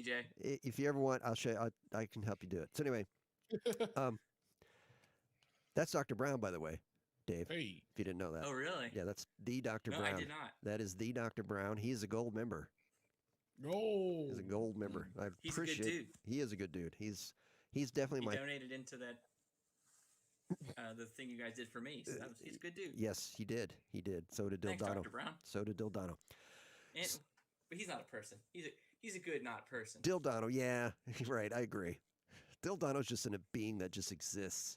DJ. If you ever want, I'll show you. I can help you do it. So anyway, that's Dr. Brown, by the way, Dave. Hey. If you didn't know that. Oh, really? Yeah, that's the Dr. No, Brown. I did not. That is the Dr. Brown. He is a gold member. Oh. He's a gold member. I He's a good appreciate. dude. He is a good dude. He's definitely He my. donated into that the thing you guys did for me. So he's a good dude. Yes, he did. He did. So did Thanks, Dildano. Dr. Brown. So did Dildano. But he's not a person. He's a good not person. Dildano, yeah, right. I agree. Dildano's just a being that just exists.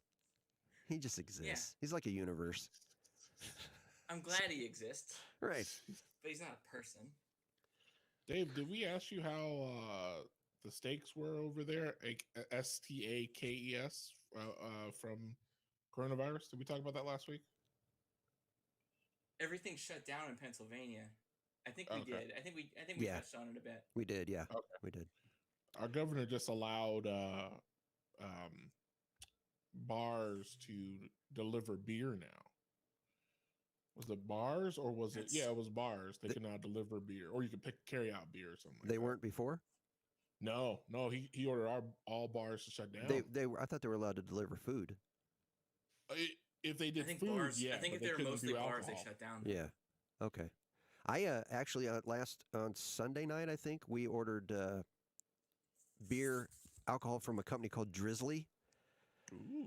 He just exists. Yeah. He's like a universe. I'm glad he exists, Right. but he's not a person. Dave, did we ask you how the steaks were over there? STAKES from coronavirus. Did we talk about that last week? Everything shut down in Pennsylvania. I think we did. I think we touched on it a bit. We did, yeah. Okay. We did. Our governor just allowed bars to deliver beer now. Was it bars or was it? Yeah, it was bars. They can now deliver beer, or you could carry out beer or something. They weren't before? No. He ordered all bars to shut down. They were. I thought they were allowed to deliver food. If they did food, bars, yeah. I think if they were mostly bars, they shut down. Yeah. Okay. I actually on Sunday night, I think we ordered beer, alcohol from a company called Drizzly,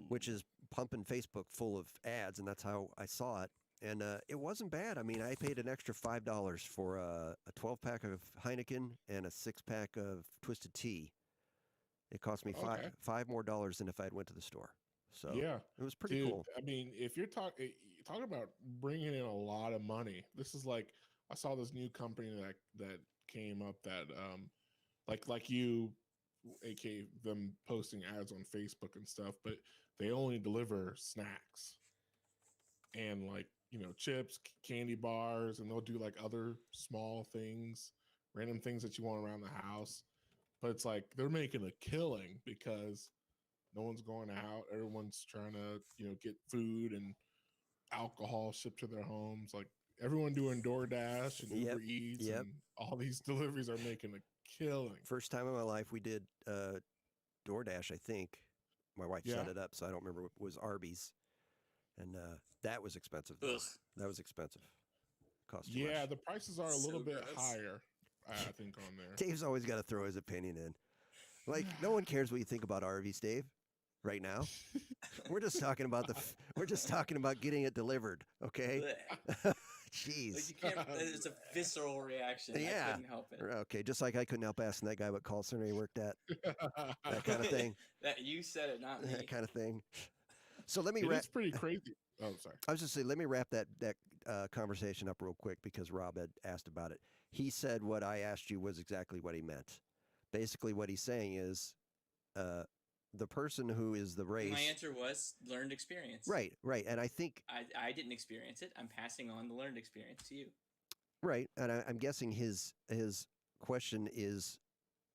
which is pumping Facebook full of ads, and that's how I saw it. And it wasn't bad. I mean, I paid an extra $5 for a 12-pack of Heineken and a 6-pack of Twisted Tea. It cost me $5 more than if I had went to the store. So yeah, it was pretty cool. I mean, if you're talking about bringing in a lot of money, this is like I saw this new company that came up that like you, aka them posting ads on Facebook and stuff, but they only deliver snacks and like chips, candy bars, and they'll do like other small things, random things that you want around the house. But it's like they're making a killing because no one's going out. Everyone's trying to, get food and alcohol shipped to their homes. Like everyone doing DoorDash and Uber Eats and all these deliveries are making a killing. First time in my life we did DoorDash, I think. My wife set it up, so I don't remember. It was Arby's. And that was expensive. That was expensive. Cost too much. The prices are a little bit higher, I think, on there. Dave's always got to throw his opinion in. Like, no one cares what you think about Arby's, Dave. Right now, we're just talking about getting it delivered. Okay. Jeez. Like you can't. It's a visceral reaction. Yeah. I couldn't help it. Okay. Just like I couldn't help asking that guy what call center he worked at. That kind of thing. That you said it, not me. That kind of thing. So let me. It's pretty crazy. Oh, sorry. I was just saying, let me wrap that conversation up real quick because Rob had asked about it. He said what I asked you was exactly what he meant. Basically, what he's saying is, the person who is the race. My answer was learned experience. Right, and I think I didn't experience it. I'm passing on the learned experience to you. Right, and I'm guessing his question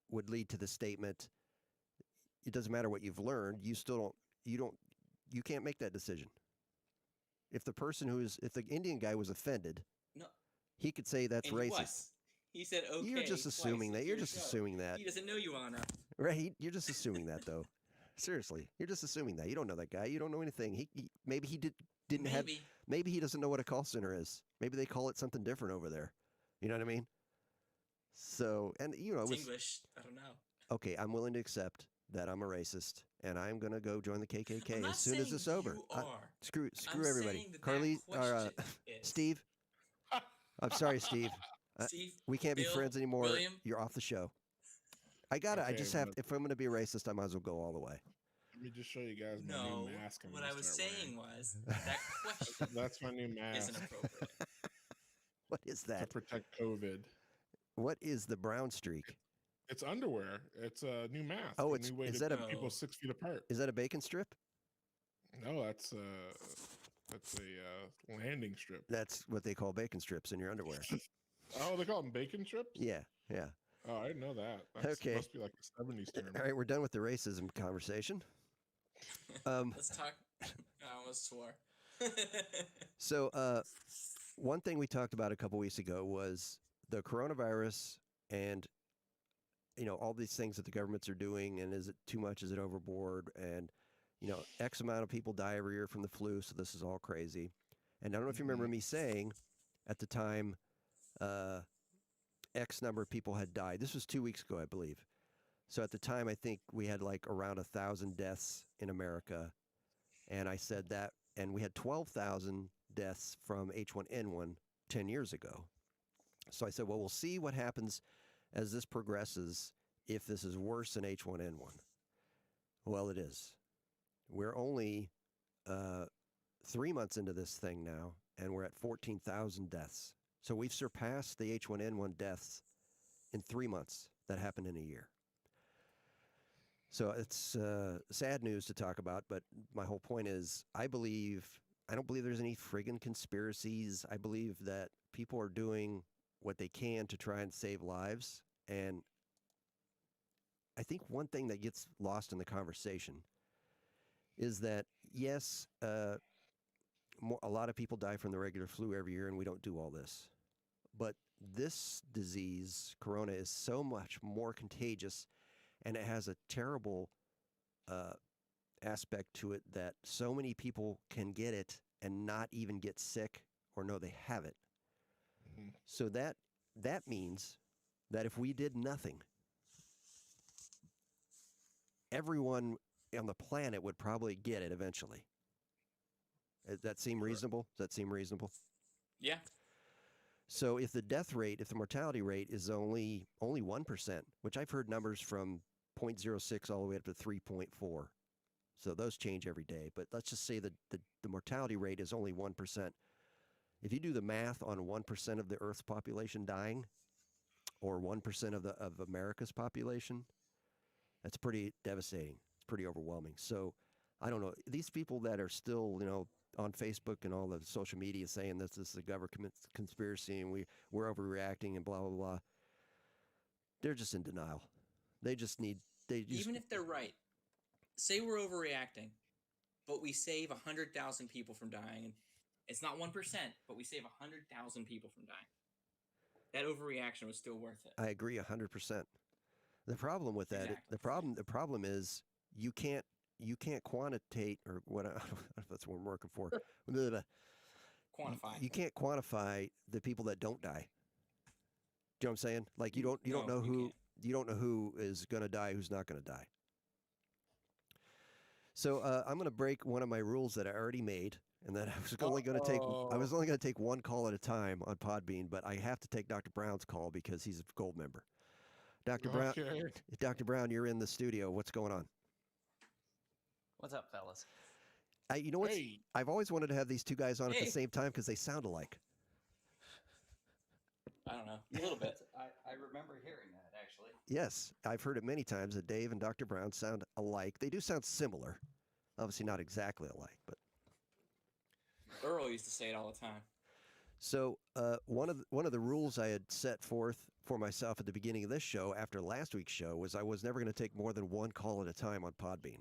would lead to the statement. It doesn't matter what you've learned. You can't make that decision. If the Indian guy was offended, no, he could say that's racist. He said, "Okay." You're just assuming that. You're just assuming that. He doesn't know you well enough. Right? You're just assuming that, though. Seriously, you're just assuming that. You don't know that guy. You don't know anything. Maybe he didn't have. Maybe he doesn't know what a call center is. Maybe they call it something different over there. You know what I mean? So, and it's English. I don't know. Okay, I'm willing to accept that I'm a racist, and I'm gonna go join the KKK as soon as it's over. Screw everybody. Carly, Steve. I'm sorry, Steve. Steve, we can't be friends anymore. William? You're off the show. I just have. If I'm gonna be a racist, I might as well go all the way. Let me just show you guys my new mask. What I was saying was that question. That's my new mask. Isn't appropriate. What is that? To protect COVID. What is the brown streak? It's underwear. It's a new mask. Oh, new way to keep people 6 feet apart. Is that a bacon strip? No, that's a landing strip. That's what they call bacon strips in your underwear. Oh, they call them bacon strips? Yeah. Oh, I didn't know that. Okay. Must be like a 70s term. All right, we're done with the racism conversation. Let's talk. I almost swore. So, one thing we talked about a couple weeks ago was the coronavirus and all these things that the governments are doing, and is it too much? Is it overboard? And X amount of people die every year from the flu, so this is all crazy. And I don't know if you remember me saying at the time, X number of people had died. This was 2 weeks ago, I believe. So at the time, I think we had like around 1,000 deaths in America. And I said that, and we had 12,000 deaths from H1N1 10 years ago. So I said, well, we'll see what happens as this progresses if this is worse than H1N1. Well, it is. We're only 3 months into this thing now, and we're at 14,000 deaths. So we've surpassed the H1N1 deaths in 3 months that happened in a year. So it's sad news to talk about, but my whole point is I don't believe there's any friggin' conspiracies. I believe that people are doing what they can to try and save lives. And I think one thing that gets lost in the conversation is that, yes, a lot of people die from the regular flu every year, and we don't do all this. But this disease, corona, is so much more contagious, and it has a terrible aspect to it that so many people can get it and not even get sick or know they have it. Mm-hmm. So that means that if we did nothing, everyone on the planet would probably get it eventually. Does that seem reasonable? Does that seem reasonable? Yeah. So if the mortality rate is only 1%, which I've heard numbers from 0.06 all the way up to 3.4. So those change every day. But let's just say that the mortality rate is only 1%. If you do the math on 1% of the Earth's population dying, or 1% of America's population, that's pretty devastating. It's pretty overwhelming. So I don't know. These people that are still, on Facebook and all the social media saying this is a government conspiracy and we're overreacting and blah, blah, blah, they're just in denial. Even if they're right, say we're overreacting, but we save 100,000 people from dying. It's not 1%, but we save 100,000 people from dying. That overreaction was still worth it. I agree 100%. The problem with that, exactly. the problem is you can't quantitate, or what? I don't know if that's what we're working for. Quantify. You can't quantify the people that don't die. Do you know what I'm saying? Like you don't know who is going to die, who's not going to die. So I'm going to break one of my rules that I already made, and that I was only going to take one call at a time on Podbean, but I have to take Dr. Brown's call because he's a gold member. Dr. Brown, you're in the studio. What's going on? What's up, fellas? You know what? Hey. I've always wanted to have these two guys on at the same time because they sound alike. I don't know. A little bit. I remember hearing that, actually. Yes. I've heard it many times that Dave and Dr. Brown sound alike. They do sound similar. Obviously not exactly alike, but... Earl used to say it all the time. So one of the rules I had set forth for myself at the beginning of this show after last week's show was I was never going to take more than one call at a time on Podbean.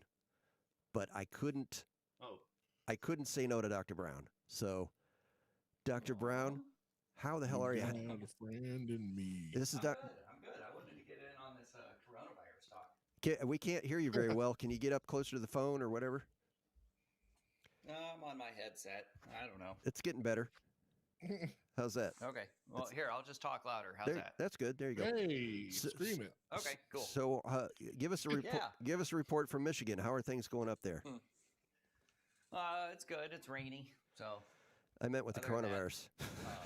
But I couldn't say no to Dr. Brown. So, Dr. Brown, how the hell are you? A friend in me. This is I'm good. I wanted to get in on this coronavirus talk. We can't hear you very well. Can you get up closer to the phone or whatever? I'm on my headset. I don't know. It's getting better. How's that? Okay. Well, here, I'll just talk louder. How's that? That's good. There you go. Hey, scream it. Okay, cool. So, give us a report. Yeah. Give us a report from Michigan. How are things going up there? It's good. It's rainy. So. I meant with the coronavirus.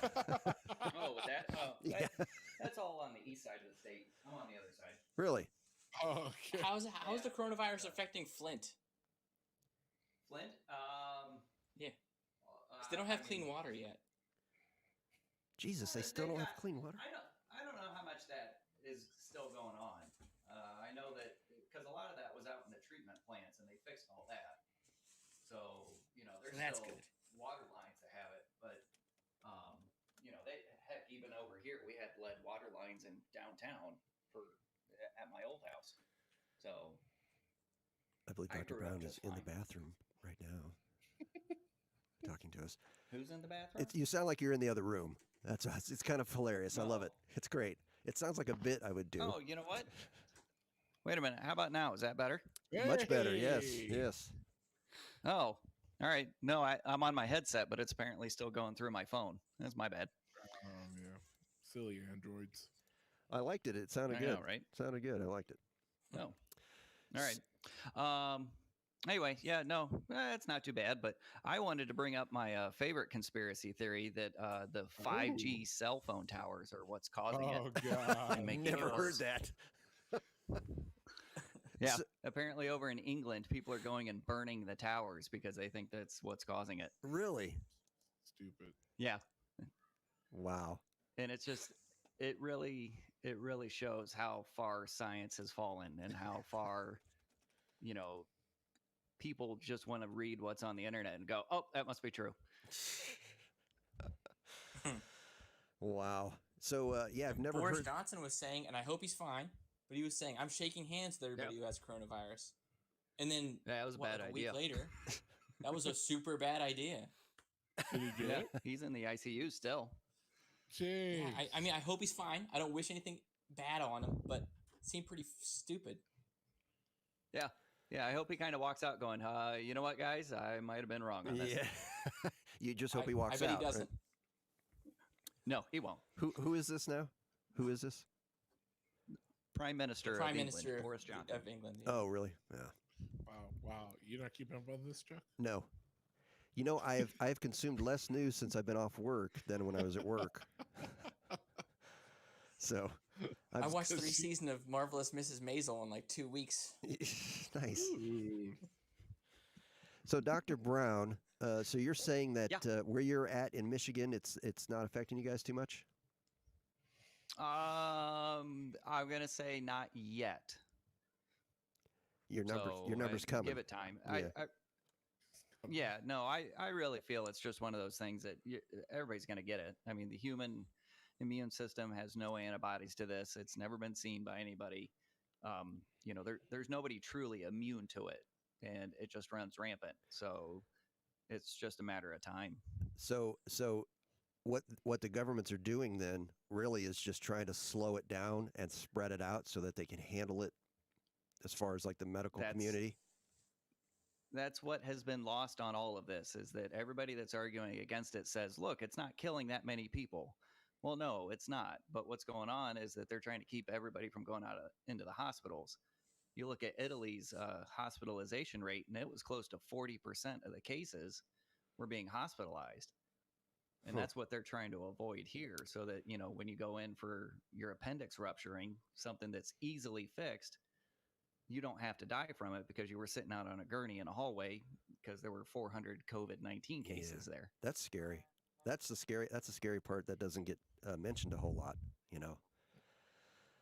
With that? Yeah. That's all on the east side of the state. I'm on the other side. Really? Oh, okay. How's the coronavirus affecting Flint? Flint? Yeah. They don't have clean water yet. Jesus, they still don't have clean water. I don't know how much that is still going on. I know that because a lot of that was out in the treatment plants, and they fixed all that. So there's still water lines that have it, but even over here we had lead water lines in downtown at my old house. So I believe Dr. Brown is in the bathroom right now, talking to us. Who's in the bathroom? You sound like you're in the other room. It's kind of hilarious. No. I love it. It's great. It sounds like a bit I would do. Oh, you know what? Wait a minute. How about now? Is that better? Much better. Yes. Hey! Yes. Oh, all right. No, I'm on my headset, but it's apparently still going through my phone. That's my bad. Yeah. Silly androids. I liked it. It sounded I good. know, right? Sounded good. I liked it. Oh, all right. Anyway, yeah, no, it's not too bad. But I wanted to bring up my favorite conspiracy theory that the 5G cell phone towers are what's causing it. Oh God. And making it Never heard worse. that. Yeah, So- apparently over in England, people are going and burning the towers because they think that's what's causing it. Really? Stupid. Yeah, Wow. and it's just it really shows how far science has fallen and how far people just want to read what's on the internet and go, oh, that must be true. Wow. So yeah, I've never Boris heard. Johnson was saying, and I hope he's fine, but he was saying, I'm shaking hands with everybody who has coronavirus. And then That was a bad like idea. week later, that was a super bad idea. Did he get Yeah, it? he's in the ICU still. Jeez. Yeah, I mean, I hope he's fine. I don't wish anything bad on him, but it seemed pretty stupid. Yeah, I hope he kind of walks out going, you know what, guys, I might have been wrong on this. Yeah. You just hope he walks I bet out. he doesn't. right? No, he won't. Who is this now? Who is this? Prime Minister Prime of England, Minister Boris Johnson. of England. Yeah. Oh, really? Yeah. Wow. You're not keeping up on this, Chuck? No. You know, I've consumed less news since I've been off work than when I was at work. So, I watched 3 'cause she- seasons of Marvelous Mrs. Maisel in like 2 weeks. nice. Ooh. So, Dr. Brown, so you're saying that Yeah. where you're at in Michigan, it's not affecting you guys too much? I'm gonna say not yet. Your numbers So, coming. Give it time. Yeah. Yeah, no, I really feel it's just one of those things that everybody's going to get it. I mean, the human immune system has no antibodies to this. It's never been seen by anybody. There's nobody truly immune to it, and it just runs rampant. So it's just a matter of time. So what the governments are doing then really is just trying to slow it down and spread it out so that they can handle it as far as like the medical community. That's what has been lost on all of this, is that everybody that's arguing against it says, look, it's not killing that many people. Well, no, it's not. But what's going on is that they're trying to keep everybody from going into the hospitals. You look at Italy's hospitalization rate, and it was close to 40% of the cases were being hospitalized. And Huh. that's what they're trying to avoid here, so that, when you go in for your appendix rupturing, something that's easily fixed, you don't have to die from it because you were sitting out on a gurney in a hallway because there were 400 COVID-19 cases there. That's scary. That's the scary part that doesn't get mentioned a whole lot.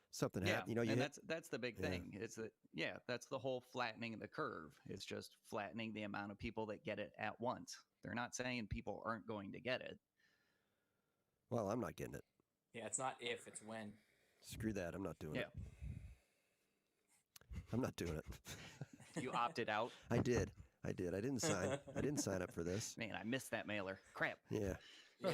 Something Yeah, happened. You and hit, that's the big Yeah. thing. It's that that's the whole flattening the curve. It's just flattening the amount of people that get it at once. They're not saying people aren't going to get it. well, I'm not getting it. Yeah, it's not if, it's when. Screw that. I'm not doing Yeah. it. I'm not doing it. You opted out. I did. I didn't sign. I didn't sign up for this. Man, I missed that mailer. Crap. Yeah. Yeah.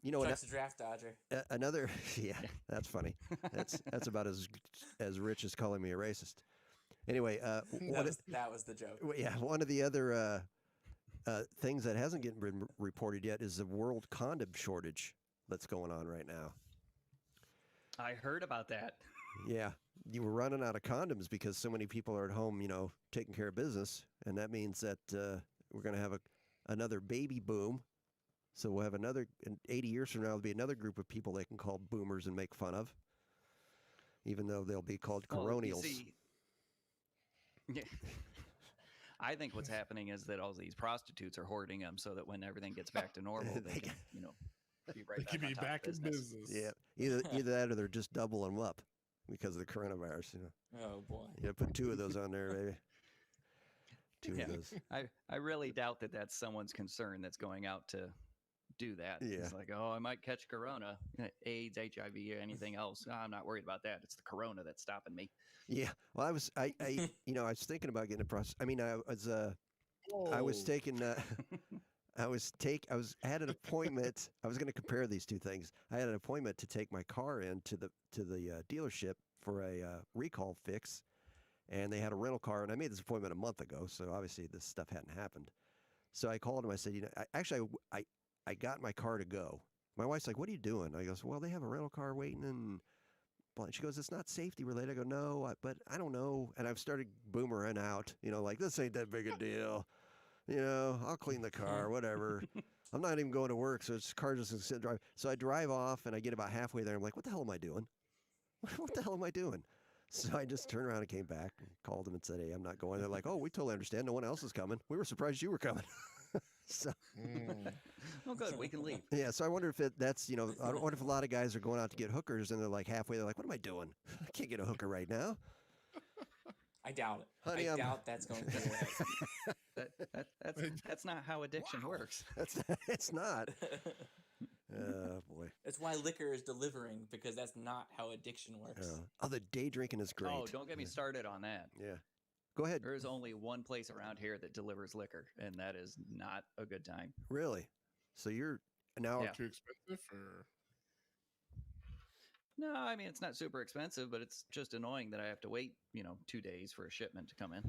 You know what? Chuck's a draft dodger. Another. Yeah, that's funny. That's about as rich as calling me a racist. Anyway, That was the joke. one of the other things that hasn't been reported yet is the world condom shortage that's going on right now. I heard about that. Yeah, you were running out of condoms because so many people are at home, taking care of business, and that means that we're going to have another baby boom. So we'll have in 80 years from now, there'll be another group of people they can call boomers and make fun of, even though they'll be called Well, you coronials. see- Yeah. I think what's happening is that all these prostitutes are hoarding them so that when everything gets back to normal, they can, be right They back can on be top of back in business. business. Yeah, either that or they're just doubling them up because of the coronavirus. Oh boy. Put 2 of those on there, baby. 2 Yeah. of those. I really doubt that that's someone's concern that's going out to do that. Yeah. It's like, oh, I might catch corona, AIDS, HIV, or anything else. No, I'm not worried about that. It's the corona that's stopping me. Yeah. Well, I was was thinking about getting a process. I mean, I was Whoa. taking I had an appointment. I was going to compare these two things. I had an appointment to take my car in to the dealership for a recall fix, and they had a rental car. And I made this appointment a month ago, so obviously this stuff hadn't happened. So I called him. I said, I got my car to go. My wife's like, "What are you doing?" I goes, "Well, they have a rental car waiting," and she goes, "It's not safety related." I go, "No, but I don't know." And I've started boomering out, like, this ain't that big a deal. I'll clean the car, whatever. I'm not even going to work, so this car just sit and drive. So I drive off, and I get about halfway there. I'm like, what the hell am I doing? What the hell am I doing? So I just turned around and came back and called them and said, "Hey, I'm not going." They're like, "Oh, we totally understand. No one else is coming. We were surprised you were coming." So, oh, good. We can leave. yeah. So I wonder if that's, I wonder if a lot of guys are going out to get hookers, and they're like halfway. They're like, "What am I doing? I can't get a hooker right now." I doubt it. Honey, I doubt that's going to work. That's not how addiction works. It's not. Oh boy. That's why liquor is delivering, because that's not how addiction works. Oh, the day drinking is great. Oh, don't get me started on that. Yeah. Go ahead. There is only one place around here that delivers liquor, and that is not a good time. Really? So you're now Too expensive, or No, I mean, it's not super expensive, but it's just annoying that I have to wait, 2 days for a shipment to come in.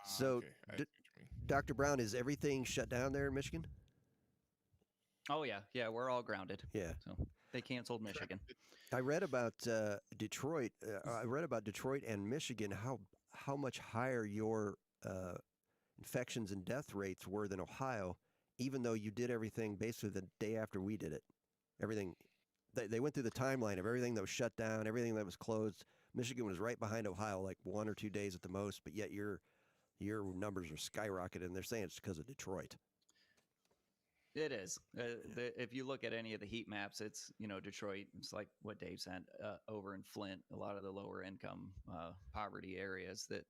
So, okay, I see what you mean. Dr. Brown, is everything shut down there in Michigan? Oh, yeah. Yeah, we're all grounded. Yeah. So they canceled Michigan. I read about Detroit. I read about Detroit and Michigan, how much higher your infections and death rates were than Ohio, even though you did everything basically the day after we did it. Everything. They went through the timeline of everything that was shut down, everything that was closed. Michigan was right behind Ohio, like 1 or 2 days at the most, but yet your numbers are skyrocketed, and they're saying it's because of Detroit. It is. If you look at any of the heat maps, it's, Detroit, it's like what Dave said, over in Flint, a lot of the lower income poverty areas that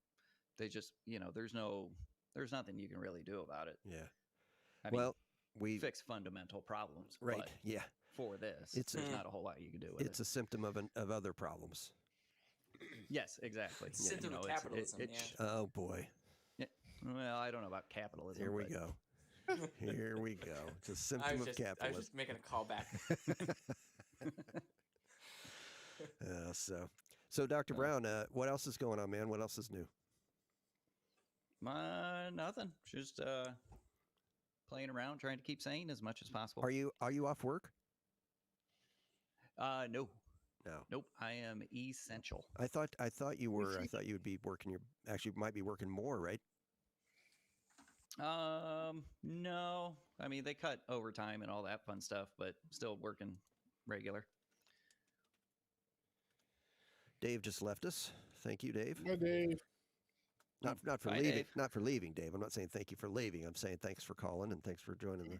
they just, there's nothing you can really do about it. Yeah. I mean, we fix fundamental problems. Right. But Yeah. for this, there's not a whole lot you can do with it. It's a symptom of other problems. Yes, exactly. Symptom of capitalism. Oh boy. Yeah. Well, I don't know about capitalism. Here we go. Here we go. It's a symptom of capitalism. I was just making a call back. So Dr. Brown, what else is going on, man? What else is new? Nothing. Just playing around, trying to keep sane as much as possible. Are you off work? No. No. Nope. I am essential. I thought you were. I thought you would be working. Might be working more, right? No. I mean, they cut overtime and all that fun stuff, but still working regular. Dave just left us. Thank you, Dave. Hi, Dave. Not for Bye, leaving. Dave. Not for leaving, Dave. I'm not saying thank you for leaving. I'm saying thanks for calling and thanks for joining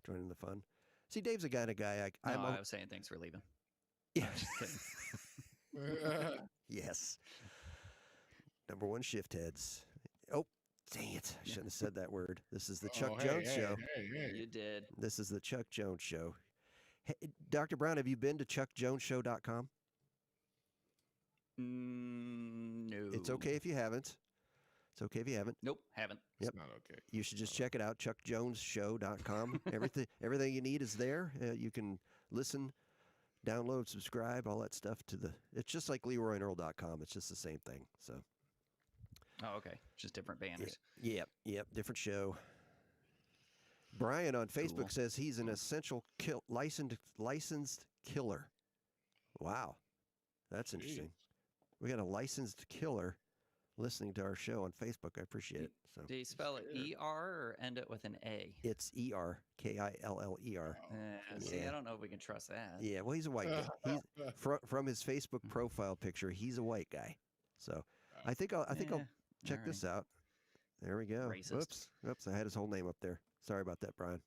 the fun. See, Dave's a kind of guy. I was saying thanks for leaving. Yeah. Just kidding. Yes. Number one shift heads. Oh, dang it. I shouldn't have said that word. This is the Chuck Jones Show. Hey. You did. This is the Chuck Jones Show. Hey, Dr. Brown, have you been to chuckjonesshow.com? No. It's okay if you haven't. It's okay if you haven't. Nope, haven't. Yep. It's not okay. You should just check it out, chuckjonesshow.com. Everything you need is there. You can listen, download, subscribe, all that stuff it's just like LeroyandEarl.com. It's just the same thing. So. Oh, okay. Just different banners. Yep. Different show. Brian on Facebook Cool. says he's an essential licensed killer. Wow. That's interesting. We got a licensed killer listening to our show on Facebook. I appreciate it. So Do you spell it ER or end it with an A? it's ER, KILLER. See, Yeah. I don't know if we can trust that. Yeah, well, he's a white guy. He's from his Facebook profile picture. He's a white guy. So I think I'll check this out. There we go. Racist. Whoops! I had his whole name up there. Sorry about that, Brian.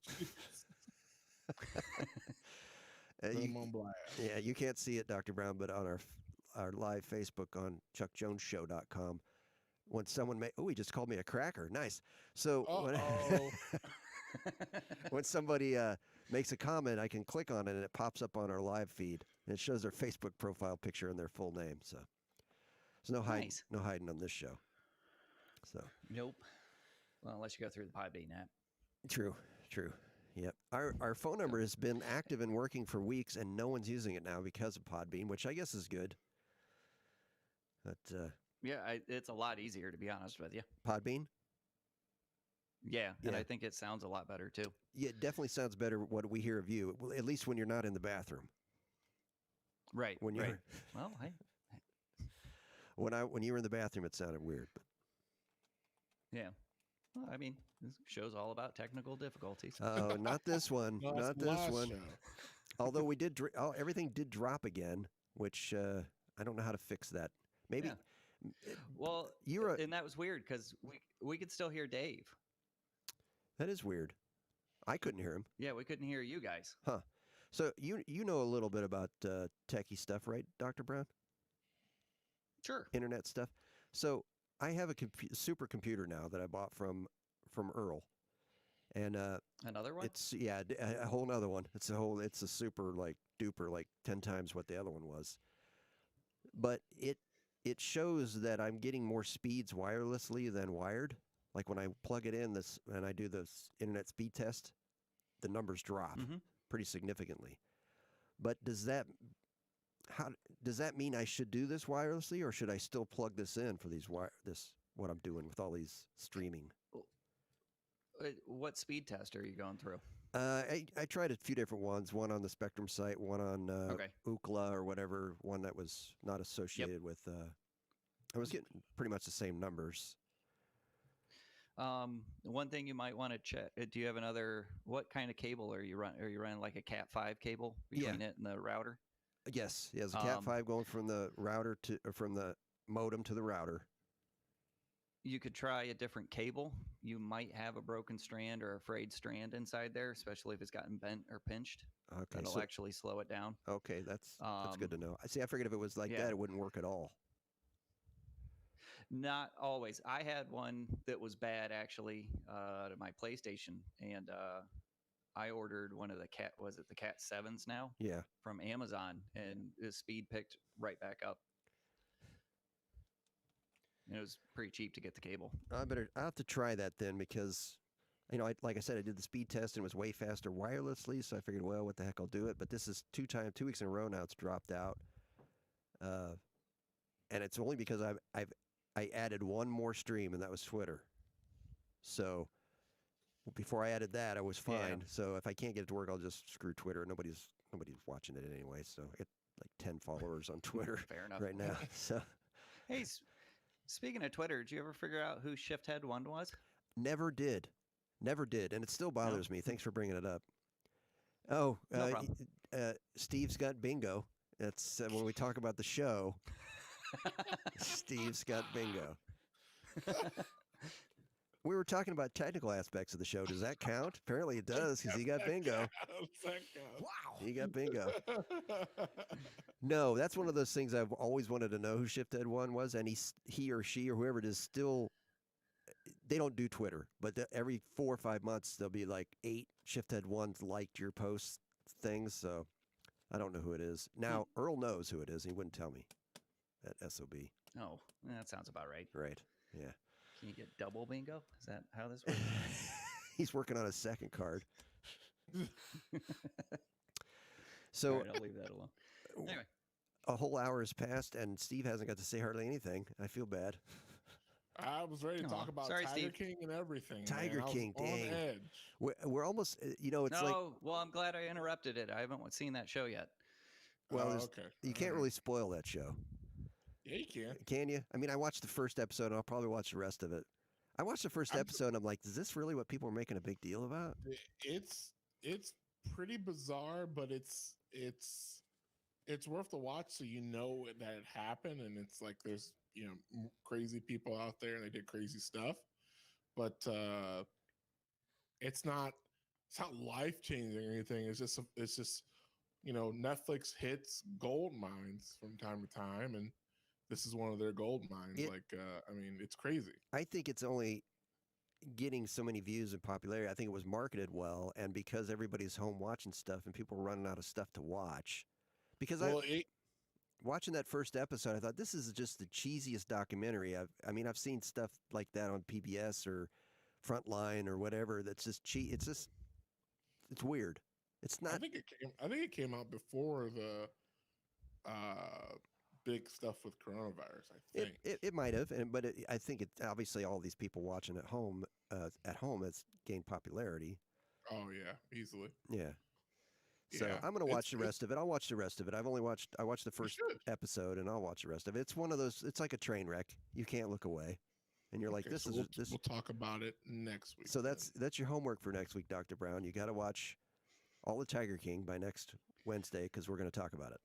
Yeah, you can't see it, Dr. Brown, but on our live Facebook on chuckjonesshow.com, when someone he just called me a cracker. Nice. So when somebody makes a comment, I can click on it and it pops up on our live feed and it shows their Facebook profile picture and their full name. So there's no hiding, Nice. no hiding on this show. So Nope. Well, unless you go through the Podbean app. true. True. Yep. Our phone number has been active and working for weeks, and no one's using it now because of Podbean, which I guess is good. But Yeah, it's a lot easier, to be honest with you. Podbean? Yeah, and Yeah. I think it sounds a lot better too. Yeah, it definitely sounds better what we hear of you, well, at least when you're not in the bathroom. Right. When you're right. Well, when you were in the bathroom, it sounded weird. But yeah. Well, I mean, this show's all about technical difficulties. oh, not this one. No, that's Not the this last one. show. Although we did, everything did drop again, which I don't know how to fix that. Maybe. Yeah. Well, and that was weird because we could still hear Dave. That is weird. I couldn't hear him. Yeah, we couldn't hear you guys. Huh. So you know a little bit about techie stuff, right, Dr. Brown? Sure. Internet stuff. So I have a supercomputer now that I bought from Earl, and Another one? it's a whole nother one. It's a super like duper like 10 times what the other one was. But it shows that I'm getting more speeds wirelessly than wired. Like when I plug it in and I do this internet speed test, the numbers drop pretty significantly. But does that mean I should do this wirelessly, or should I still plug this in for what I'm doing with all these streaming? What speed test are you going through? I tried a few different ones. One on the Spectrum site, one on Ookla or whatever. One that was not associated with. I was getting pretty much the same numbers. One thing you might want to check. Do you have another? What kind of cable are you running? Are you running like a Cat 5 cable between it and the router? Yes, there's a Cat 5 going from the router from the modem to the router. You could try a different cable. You might have a broken strand or a frayed strand inside there, especially if it's gotten bent or pinched. Okay, that'll actually slow it down. Okay, that's good to know. I figured if it was like that, it wouldn't work at all. Not always. I had one that was bad actually to my PlayStation, and I ordered one of the Cat 7s now? Yeah. From Amazon, and the speed picked right back up. And it was pretty cheap to get the cable. I'll have to try that then, because like I said, I did the speed test and it was way faster wirelessly, so I figured, well, what the heck, I'll do it. But this is 2 weeks in a row now it's dropped out. And it's only because I added one more stream, and that was Twitter. So before I added that, I was fine. Yeah. So if I can't get it to work, I'll just screw Twitter. Nobody's watching it anyway. So I get like 10 followers on Twitter Fair enough. right now. So hey, speaking of Twitter, did you ever figure out who Shift Head 1 was? Never did, and it still bothers me. Thanks for bringing it up. Oh, No problem. Steve's got bingo. That's when we talk about the show. Steve's got bingo. We were talking about technical aspects of the show. Does that count? Apparently it does, because he got bingo. Wow. He got bingo. No, that's one of those things I've always wanted to know who Shifthead 1 was, and he or she or whoever it is still, they don't do Twitter, but every 4 or 5 months there'll be like 8 Shifthead 1s liked your post things, so I don't know who it is. Now, Earl knows who it is, and he wouldn't tell me. That SOB. Oh, that sounds about right. Right, yeah. Can you get double bingo? Is that how this works? He's working on a second card. So all right, I'll leave that alone. Anyway. A whole hour has passed, and Steve hasn't got to say hardly anything. I feel bad. I was ready to talk about sorry, Tiger Steve. King and everything. Tiger man. I was King, on dang. edge. We're almost, it's like... well, I'm glad I interrupted it. I haven't seen that show yet. Well, okay. you can't really spoil that show. Yeah, you can. Can you? I mean, I watched the first episode, and I'll probably watch the rest of it. I watched the first episode, and I'm like, is this really what people are making a big deal about? It's pretty bizarre, but it's worth the watch, so you know that it happened, and it's like there's crazy people out there, and they did crazy stuff, but it's not life changing or anything. It's just Netflix hits gold mines from time to time, and this is one of their gold mines. It's crazy. I think it's only getting so many views and popularity. I think it was marketed well, and because everybody's home watching stuff and people are running out of stuff to watch. Because watching that first episode, I thought, this is just the cheesiest documentary. I've seen stuff like that on PBS or Frontline or whatever that's just cheap. It's just it's weird. It's not. I think it came out before the big stuff with coronavirus. I think It might have, but I think it obviously all these people watching at home has gained popularity. Oh yeah, easily. Yeah. So Yeah, I'm gonna watch the rest of it. I'll watch the rest of it. I watched the first should. episode, and I'll watch the rest of it. It's one of those. It's like a train wreck. You can't look away, and you're like, Okay, this so is we'll, this. we'll talk about it next week. So then. that's your homework for next week, Dr. Brown. You got to watch all the Tiger King by next Wednesday because we're going to talk about it.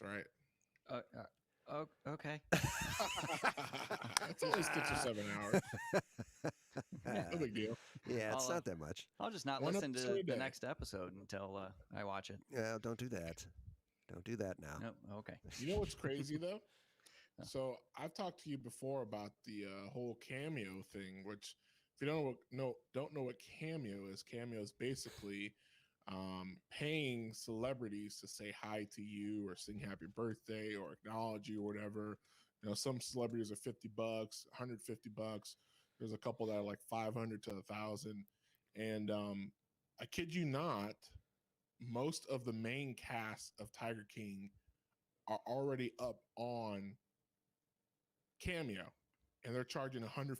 That's right. Okay. It's only 6 or 7 hours. No big deal. Yeah, it's I'll, not that much. I'll just not One listen to episode a the day. next episode until I watch it. Yeah, don't do that. Don't do that now. No, okay. You know what's crazy though? So I've talked to you before about the whole Cameo thing, which if you don't know what Cameo is basically paying celebrities to say hi to you or sing happy birthday or acknowledge you or whatever. You know, some celebrities are $50, $150. There's a couple that are like 500 to 1,000. And I kid you not, most of the main cast of Tiger King are already up on Cameo, and they're charging $150,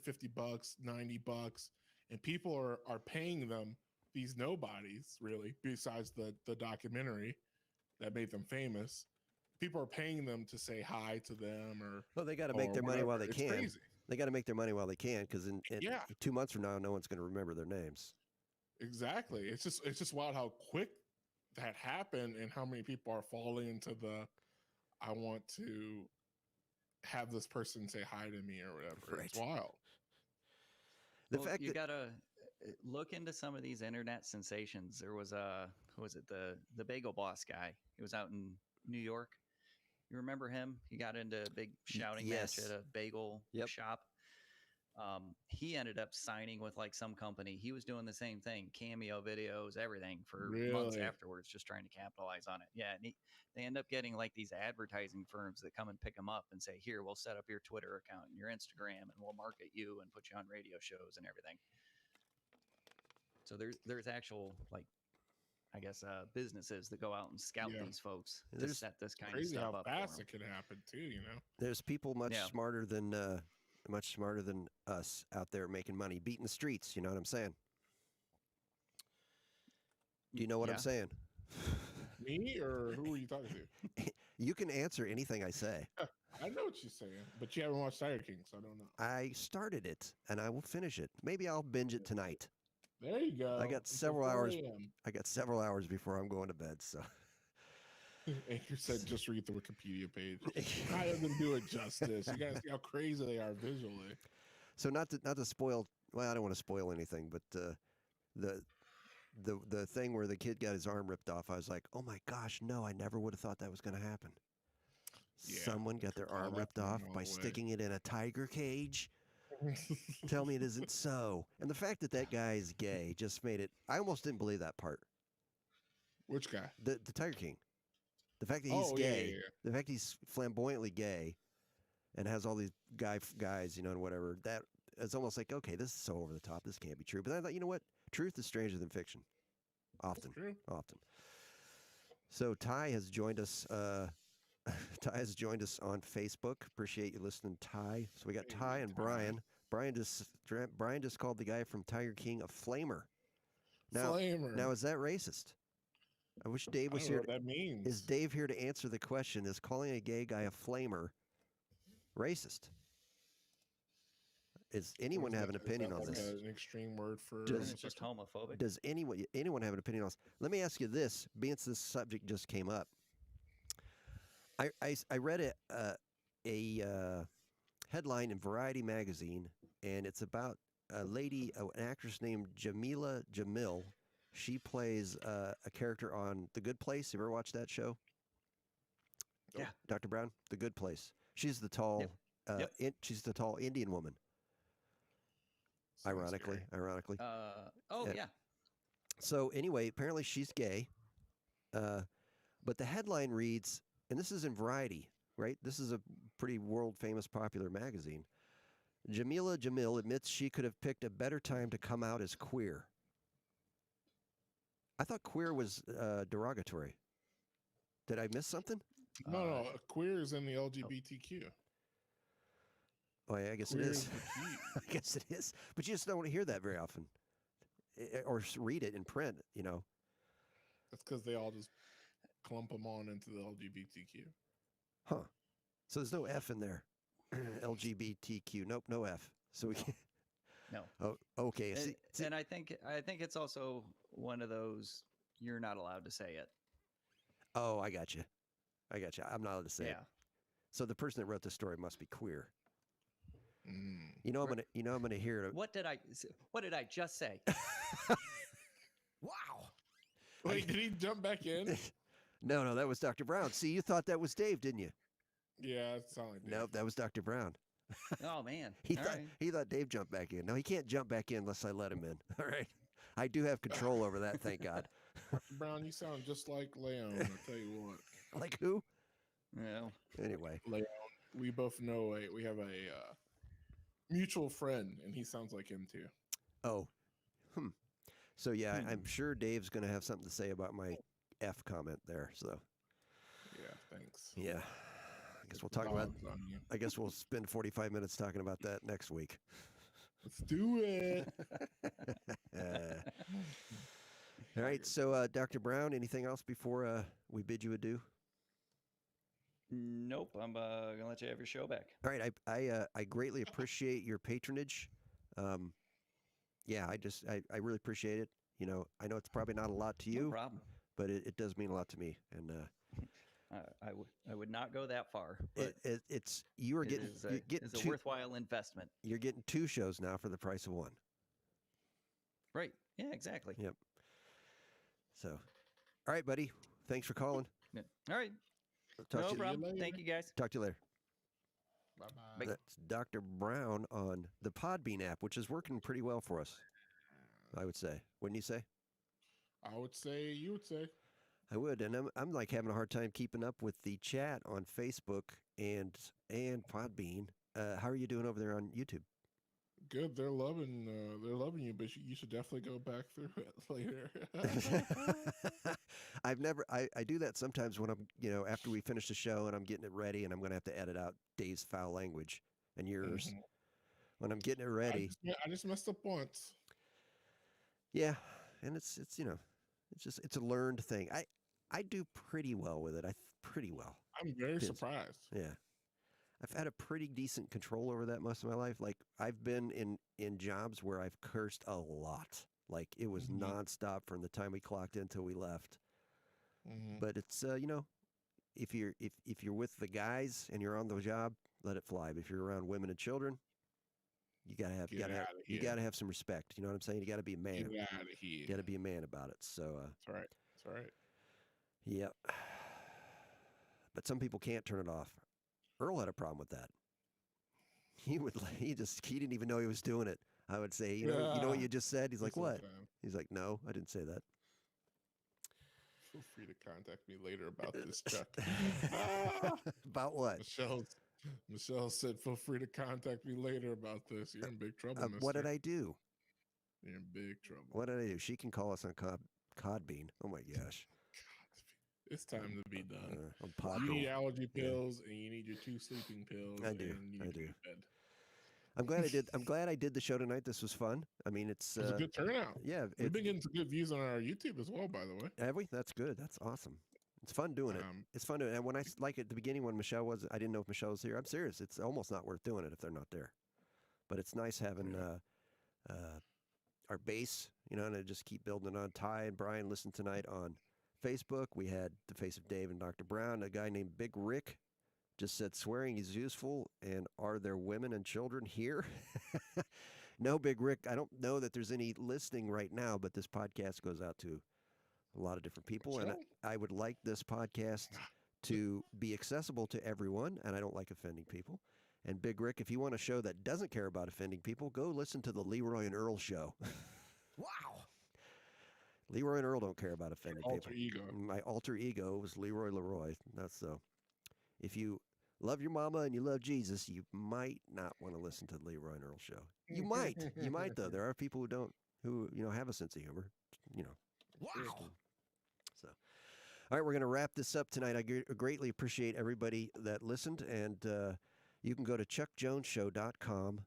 $90, and people are paying them, these nobodies really, besides the documentary that made them famous. People are paying them to say hi to them, or Well, they got to make their money while they It's can. crazy. They got to make their money while they can because in Yeah. 2 months from now, no one's going to remember their names. Exactly. It's just wild how quick that happened and how many people are falling into the I want to have this person say hi to me or whatever. It's Right. wild. The Well, fact you that gotta look into some of these internet sensations. There was who was it, the bagel boss guy? He was out in New York. You remember him? He got into a big shouting yes. match at a bagel Yep. shop. He ended up signing with like some company. He was doing the same thing, cameo videos, everything for months Really? afterwards, just trying to capitalize on it. Yeah, and they end up getting like these advertising firms that come and pick them up and say, "Here, we'll set up your Twitter account and your Instagram, and we'll market you and put you on radio shows and everything." So there's actual like, I guess, businesses that go out and scout Yeah. these folks to There's set this kind of Crazy stuff how up. fast for it could happen too, you know? there's people much Yeah. smarter than us out there making money, beating the streets. You know what I'm saying? Do you know what I'm Yeah. saying? Me or who are you talking to? You can answer anything I say. I know what you're saying, but you haven't watched Tiger King, so I don't know. I started it and I will finish it. Maybe I'll binge it tonight. There you go. I got Until several 4 hours. a.m. I got several hours before I'm going to bed. So Anchor said just read the Wikipedia page. I doesn't do it justice. You guys see how crazy they are visually. So not to spoil. Well, I don't want to spoil anything, but the thing where the kid got his arm ripped off, I was like, oh my gosh, no! I never would have thought that was going to happen. Yeah, Someone got their call arm that ripped from off all by the way. sticking it in a tiger cage. Tell me it isn't so. And the fact that guy is gay just made it. I almost didn't believe that part. Which guy? The Tiger King. The fact that he's Oh, yeah, gay. yeah, yeah. The fact he's flamboyantly gay, and has all these guys, you know, and whatever. That it's almost like, okay, this is so over the top. This can't be true. But I thought, you know what? Truth is stranger than fiction. Often. True. So Ty has joined us. Ty has joined us on Facebook. Appreciate you listening, Ty. So we got Hey, Ty and Ty. Brian. Brian just called the guy from Tiger King a flamer. Flamer. Now is that racist? I wish Dave I was don't know here. what that means. Is Dave here to answer the question? Is calling a gay guy a flamer racist? Is anyone have an opinion on this? An extreme word for. Does- It's just homophobic. Does anyone have an opinion on this? Let me ask you this, being this subject just came up. I read a headline in Variety magazine, and it's about a lady, an actress named Jamila Jamil. She plays a character on The Good Place. You ever watched that show? Yeah. Dr. Brown, The Good Place. She's the tall, Yep. she's the tall Indian woman. Sounds Ironically. Oh Yeah. yeah. So anyway, apparently she's gay. But the headline reads, and this is in Variety, right? This is a pretty world famous popular magazine. Jamila Jamil admits she could have picked a better time to come out as queer. I thought queer was derogatory. Did I miss something? No, queer is in the LGBTQ. Oh, yeah, I guess Queer it is is. the key. I guess it is. But you just don't hear that very often, or read it in print. You know. That's because they all just clump them on into the LGBTQ. Huh. So there's no F in there. LGBTQ. Nope, no F. So we can't. No. Oh, okay. See, And I think it's also one of those you're not allowed to say it. oh, I got you. I'm not allowed to say it. Yeah. So the person that wrote the story must be queer. Mm. You know, I'm gonna hear it. What did I just say? Wow. Wait, did he jump back in? No, that was Dr. Brown. See, you thought that was Dave, didn't you? Yeah, it sounded like Nope, that was Dr. Brown. Oh man. He All thought right. he thought Dave jumped back in. No, he can't jump back in unless I let him in. All right. I do have control over that, thank God. Brown, you sound just like Leon. I'll tell you what. Like who? Well, Anyway. Leon, we both know we have a mutual friend, and he sounds like him too. Oh. So yeah, I'm sure Dave's gonna have something to say about my F comment there. So Yeah, thanks. yeah. I guess we'll talk about Dogs on you. I guess we'll spend 45 minutes talking about that next week. Let's do it. All right, so Dr. Brown, anything else before we bid you adieu? nope. I'm gonna let you have your show back. All right, I greatly appreciate your patronage. Yeah, I really appreciate it. You know, I know it's probably not a lot to No you, problem. but it does mean a lot to me. And I would not go that far. But it's you are it getting is you're getting a worthwhile investment. you're getting 2 shows now for the price of 1. Right. Yeah. Exactly. Yep. So, all right, buddy. Thanks for calling. Yeah. All right. Talk No to you, problem. later. Thank you guys. talk to you later. Bye-bye. That's Dr. Brown on the Podbean app, which is working pretty well for us, I would say. Wouldn't you say? I would say, you would say. I would, and I'm like having a hard time keeping up with the chat on Facebook and Podbean. How are you doing over there on YouTube? Good. They're loving you, but you should definitely go back through it later. I do that sometimes when I'm, after we finish the show and I'm getting it ready and I'm going to have to edit out Dave's foul language and yours. Mhm. When I'm getting it ready. I just messed up once. Yeah. And it's it's a learned thing. I do pretty well with it. Pretty well. I'm very Yes. surprised. Yeah. I've had a pretty decent control over that most of my life. Like I've been in jobs where I've cursed a lot. Like it was Mhm. nonstop from the time we clocked in till we left. Mhm. But it's if you're with the guys and you're on the job, let it fly. But if you're around women and children, you Get outta you here. gotta have some respect. You know what I'm saying? You gotta be a man. Get out of here. You gotta be a man about it. So That's right. That's right. yep. But some people can't turn it off. Earl had a problem with that. He didn't even know he was doing it. I would say, you know what Yeah. you just said? He's like, That's what? okay. He's like, no, I didn't say that. Feel free to contact me later about this, Chuck. Ah! About what? Michelle said, "Feel free to contact me later about this. You're in big trouble, mister. What did I do? You're in big trouble. What did I do? She can call us on Codbean. Oh my gosh. It's time to be done. On You need Podbean. allergy pills, and you need your 2 sleeping pills. I do, And you I need to do. go to bed. I'm glad I did the show tonight. This was fun. I mean, it's It was a good turnout. yeah. We've been getting some good views on our YouTube as well, by the way. Have we? That's good. That's awesome. It's fun doing it. It's fun doing it. And when like at the beginning when Michelle was, I didn't know if Michelle was here. I'm serious. It's almost not worth doing it if they're not there. But it's nice having our base, and to just keep building it on. Ty and Brian listened tonight on Facebook. We had the face of Dave and Dr. Brown. A guy named Big Rick just said swearing is useful. And are there women and children here? No, Big Rick. I don't know that there's any listening right now, but this podcast goes out to a lot of different people. And I would like this podcast to be accessible to everyone. And I don't like offending people. And Big Rick, if you want a show that doesn't care about offending people, go listen to the Leroy and Earl show. Wow. Leroy and Earl don't care about offending Alter people. ego. My alter ego was Leroy Leroy. That's so. If you love your mama and you love Jesus, you might not want to listen to the Leroy and Earl show. You might. You might though. There are people who don't, who have a sense of humor. Wow. So, all right, we're going to wrap this up tonight. I greatly appreciate everybody that listened, and you can go to chuckjonesshow.com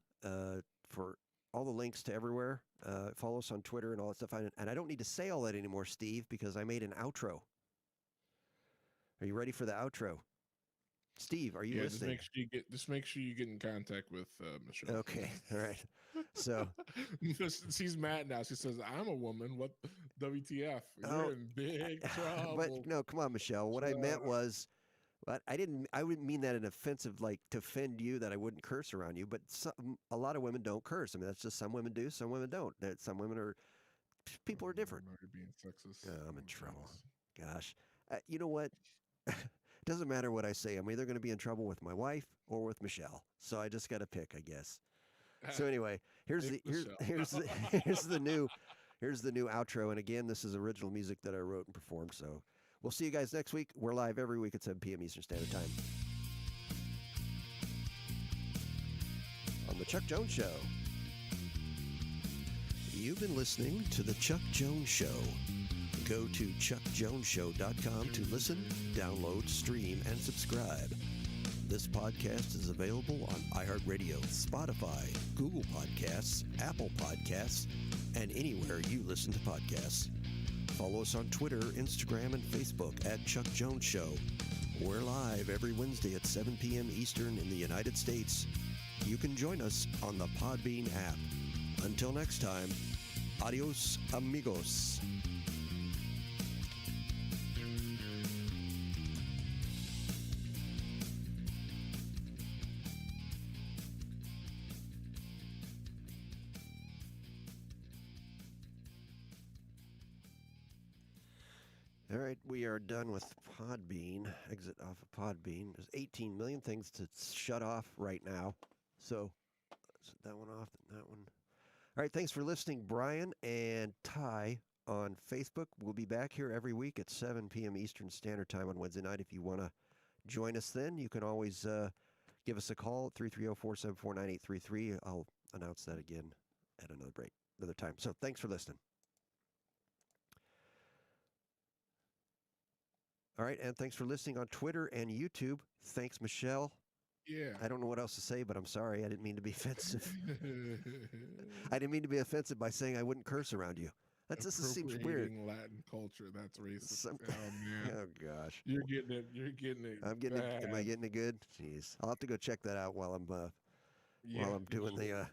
for all the links to everywhere. Follow us on Twitter and all that stuff. And I don't need to say all that anymore, Steve, because I made an outro. Are you ready for the outro? Steve, are you listening? Just make sure you get in contact with Michelle. Okay, all right. So she's mad now. She says, "I'm a woman. What? WTF? You're in big trouble." But no, come on, Michelle. What I meant was, but I wouldn't mean that in offensive, like to offend you, that I wouldn't curse around you. But a lot of women don't curse. I mean, that's just some women do, some women don't. Some women are. People are different. You're being sexist. I'm in trouble. Gosh, you know what? It doesn't matter what I say. I'm either going to be in trouble with my wife or with Michelle. So I just got to pick, I guess. So anyway, here's the new outro. And again, this is original music that I wrote and performed. So we'll see you guys next week. We're live every week at 7 p.m. Eastern Standard Time on the Chuck Jones Show. You've been listening to the Chuck Jones Show. Go to chuckjonesshow.com to listen, download, stream, and subscribe. This podcast is available on iHeartRadio, Spotify, Google Podcasts, Apple Podcasts, and anywhere you listen to podcasts. Follow us on Twitter, Instagram, and Facebook at Chuck Jones Show. We're live every Wednesday at 7 p.m. Eastern in the United States. You can join us on the Podbean app. Until next time, adios, amigos. All right, we are done with Podbean. Exit off of Podbean. There's 18 million things to shut off right now. So, that one off, that one. All right, thanks for listening, Brian and Ty on Facebook. We'll be back here every week at 7 p.m. Eastern Standard Time on Wednesday night. If you want to join us then, you can always give us a call at 330-474-9833. I'll announce that again at another time. So, thanks for listening. All right, and thanks for listening on Twitter and YouTube. Thanks, Michelle. Yeah. I don't know what else to say, but I'm sorry. I didn't mean to be offensive. I didn't mean to be offensive by saying I wouldn't curse around you. That just seems weird. Latin culture, that's racist. Oh man. Oh gosh. You're getting it. You're getting it. I'm getting it. Am I getting it good? Jeez. I'll have to go check that out while I'm doing the